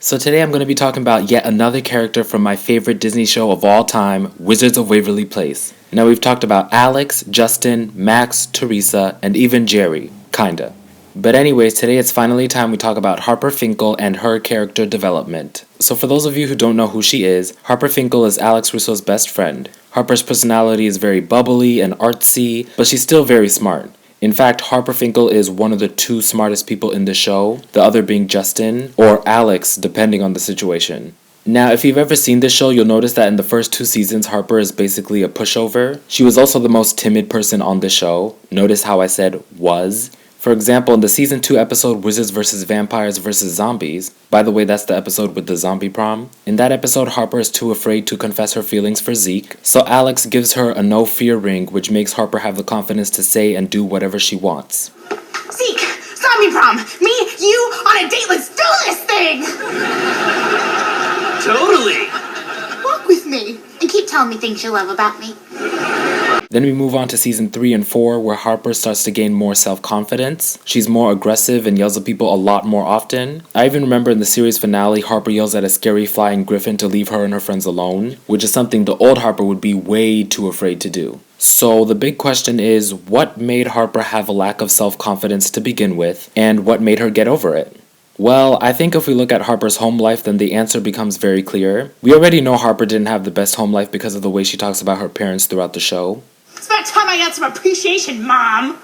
So today I'm going to be talking about yet another character from my favorite Disney show of all time, Wizards of Waverly Place. Now we've talked about Alex, Justin, Max, Teresa, and even Jerry. Kinda. But anyways, today it's finally time we talk about Harper Finkle and her character development. So for those of you who don't know who she is, Harper Finkle is Alex Russo's best friend. Harper's personality is very bubbly and artsy, but she's still very smart. In fact, Harper Finkle is one of the two smartest people in the show, the other being Justin, or Alex, depending on the situation. Now, if you've ever seen this show, you'll notice that in the first 2 seasons, Harper is basically a pushover. She was also the most timid person on the show. Notice how I said was. For example, in the season 2 episode Wizards vs. Vampires vs. Zombies, by the way, that's the episode with the zombie prom. In that episode, Harper is too afraid to confess her feelings for Zeke, so Alex gives her a no-fear ring, which makes Harper have the confidence to say and do whatever she wants. Zeke, zombie prom, me, you, on a date, let's do this thing! Totally! Walk with me, and keep telling me things you love about me. Then we move on to season 3 and 4, where Harper starts to gain more self-confidence. She's more aggressive and yells at people a lot more often. I even remember in the series finale, Harper yells at a scary flying griffin to leave her and her friends alone, which is something the old Harper would be way too afraid to do. So the big question is, what made Harper have a lack of self-confidence to begin with, and what made her get over it? Well, I think if we look at Harper's home life, then the answer becomes very clear. We already know Harper didn't have the best home life because of the way she talks about her parents throughout the show. It's about time I got some appreciation, Mom!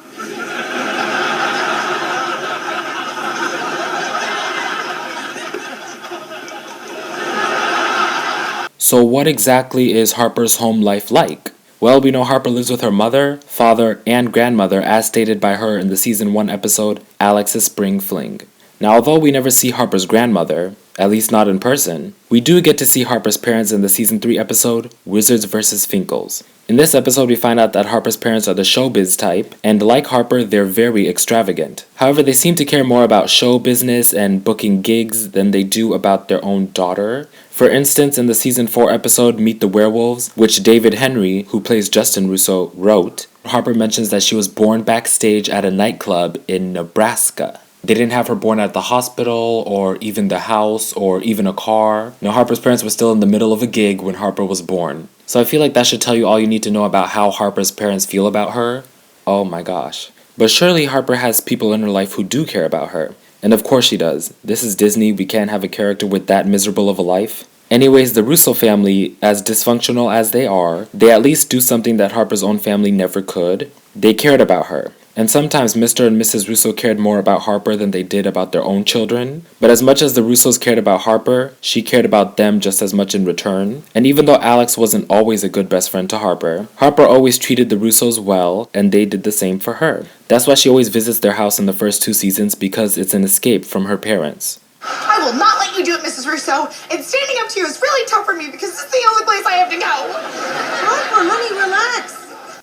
So what exactly is Harper's home life like? Well, we know Harper lives with her mother, father, and grandmother as stated by her in the season 1 episode, Alex's Spring Fling. Now, although we never see Harper's grandmother, at least not in person, we do get to see Harper's parents in the season 3 episode, Wizards vs. Finkles. In this episode, we find out that Harper's parents are the showbiz type, and like Harper, they're very extravagant. However, they seem to care more about show business and booking gigs than they do about their own daughter. For instance, in the season 4 episode, Meet the Werewolves, which David Henry, who plays Justin Russo, wrote, Harper mentions that she was born backstage at a nightclub in Nebraska. They didn't have her born at the hospital, or even the house, or even a car. Now, Harper's parents were still in the middle of a gig when Harper was born. So I feel like that should tell you all you need to know about how Harper's parents feel about her. Oh my gosh. But surely Harper has people in her life who do care about her. And of course she does. This is Disney, we can't have a character with that miserable of a life. Anyways, the Russo family, as dysfunctional as they are, they at least do something that Harper's own family never could. They cared about her. And sometimes Mr. and Mrs. Russo cared more about Harper than they did about their own children. But as much as the Russos cared about Harper, she cared about them just as much in return. And even though Alex wasn't always a good best friend to Harper, Harper always treated the Russos well, and they did the same for her. That's why she always visits their house in the first 2 seasons, because it's an escape from her parents. I will not let you do it, Mrs. Russo, and standing up to you is really tough for me because it's the only place I have to go. Harper, honey, relax.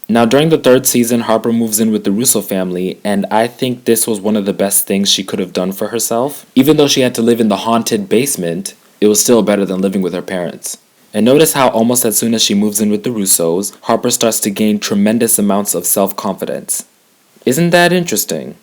Now, during the 3rd season, Harper moves in with the Russo family, and I think this was one of the best things she could have done for herself. Even though she had to live in the haunted basement, it was still better than living with her parents. And notice how almost as soon as she moves in with the Russos, Harper starts to gain tremendous amounts of self-confidence. Isn't that interesting?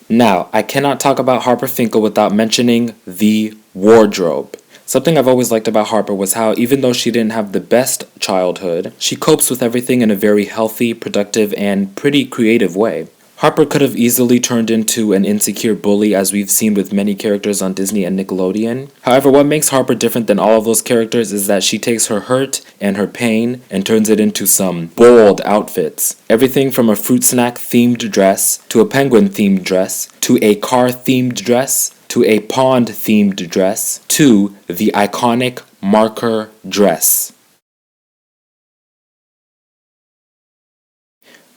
Now, I cannot talk about Harper Finkle without mentioning the wardrobe. Something I've always liked about Harper was how, even though she didn't have the best childhood, she copes with everything in a very healthy, productive, and pretty creative way. Harper could have easily turned into an insecure bully, as we've seen with many characters on Disney and Nickelodeon. However, what makes Harper different than all of those characters is that she takes her hurt and her pain and turns it into some bold outfits. Everything from a fruit snack themed dress, to a penguin themed dress, to a car themed dress, to a pond-themed dress, to the iconic marker dress.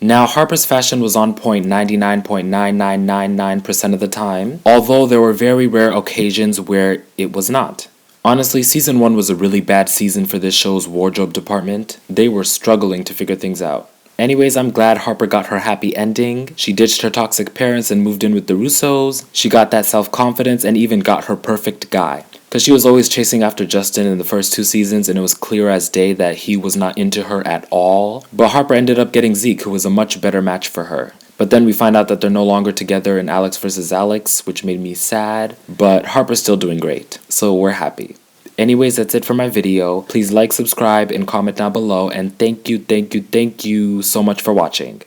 Now, Harper's fashion was on point 99.9999% of the time, although there were very rare occasions where it was not. Honestly, season 1 was a really bad season for this show's wardrobe department. They were struggling to figure things out. Anyways, I'm glad Harper got her happy ending. She ditched her toxic parents and moved in with the Russos. She got that self-confidence and even got her perfect guy. Because she was always chasing after Justin in the first 2 seasons, and it was clear as day that he was not into her at all. But Harper ended up getting Zeke, who was a much better match for her. But then we find out that they're no longer together in Alex versus Alex, which made me sad. But Harper's still doing great, so we're happy. Anyways, that's it for my video. Please like, subscribe, and comment down below. And thank you so much for watching.